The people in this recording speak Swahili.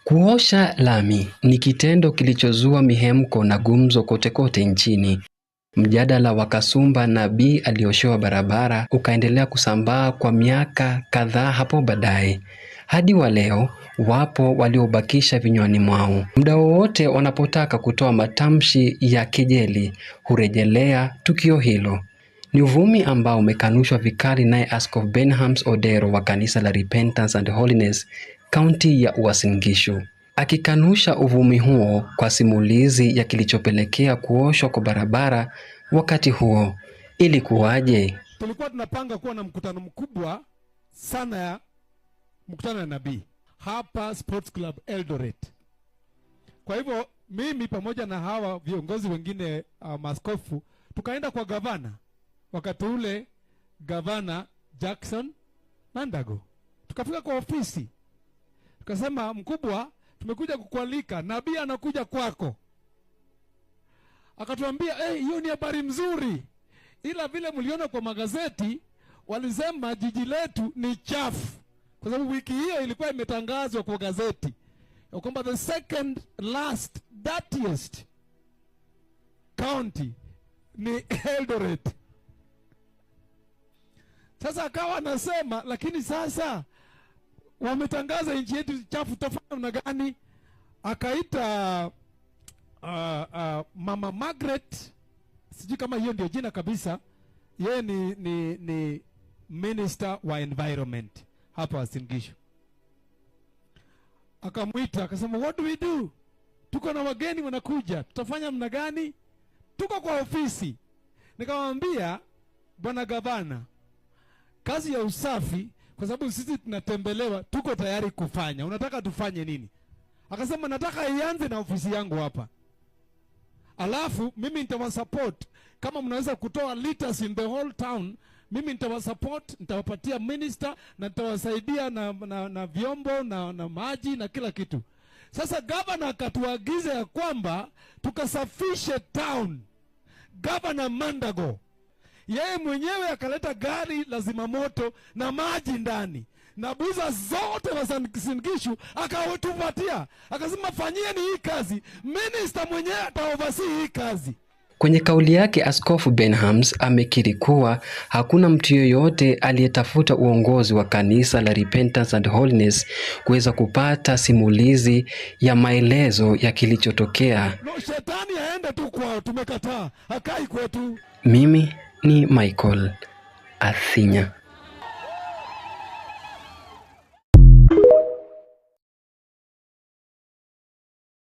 Kuosha lami ni kitendo kilichozua mihemko na gumzo kote kote nchini. Mjadala wa Kasumba na Bi alioshewa barabara ukaendelea kusambaa kwa miaka kadhaa hapo baadaye. Hadi wa leo, wapo waliobakisha vinywani mwao. Muda wowote wanapotaka kutoa matamshi ya kejeli, hurejelea tukio hilo. Ni uvumi ambao umekanushwa vikali naye Askofu Benhams Odero wa kanisa la Repentance and Holiness, kaunti ya Uasin Gishu. Akikanusha uvumi huo kwa simulizi ya kilichopelekea kuoshwa kwa barabara wakati huo. Ilikuwaje? Tulikuwa tunapanga kuwa na mkutano mkubwa sana ya mkutano ya nabii hapa Sports Club Eldoret. Kwa hivyo mimi pamoja na hawa viongozi wengine maaskofu tukaenda kwa gavana. Wakati ule gavana Jackson Mandago. Tukafika kwa ofisi. Tukasema, mkubwa, tumekuja kukualika, nabii anakuja kwako. Akatuambia, hiyo ni habari mzuri. Ila vile mliona kwa magazeti walisema jiji letu ni chafu. Kwa sababu wiki hiyo ilikuwa imetangazwa kwa gazeti ya kwamba the second last dirtiest county ni Eldoret. Sasa akawa anasema, lakini sasa wametangaza nchi yetu chafu, tofauti namna gani? Akaita Mama Margaret, sijui kama hiyo ndio jina kabisa. Yeye ni minister wa environment hapa Uasin Gishu. Akamuita akasema, what do we do? Tuko na wageni wanakuja, tutafanya mna gani? Tuko kwa ofisi. Nikamwambia, bwana gavana, kazi ya usafi, kwa sababu sisi tunatembelewa, tuko tayari kufanya. Unataka tufanye nini? Akasema, nataka ianze na ofisi yangu hapa. Alafu mimi nitawasupport. Kama mnaweza kutoa liters in the whole town, mimi nitawasupport, nitawapatia minister na nitawasaidia na vyombo na maji na kila kitu. Sasa governor akatuagiza ya kwamba tukasafishe town. Governor Mandago yeye mwenyewe akaleta gari la zimamoto na maji ndani na buza zote wa Uasin Gishu akawatupatia. Akasema, fanyieni hii kazi, minister mwenyewe ataoversee hii kazi. Kwenye kauli yake, Askofu Benhams amekiri kuwa hakuna mtu yoyote aliyetafuta uongozi wa kanisa la Repentance and Holiness kuweza kupata simulizi ya maelezo ya kilichotokea. No, shetani aende tu kwao, tumekataa, hakai kwetu. Mimi ni Michael Athinya.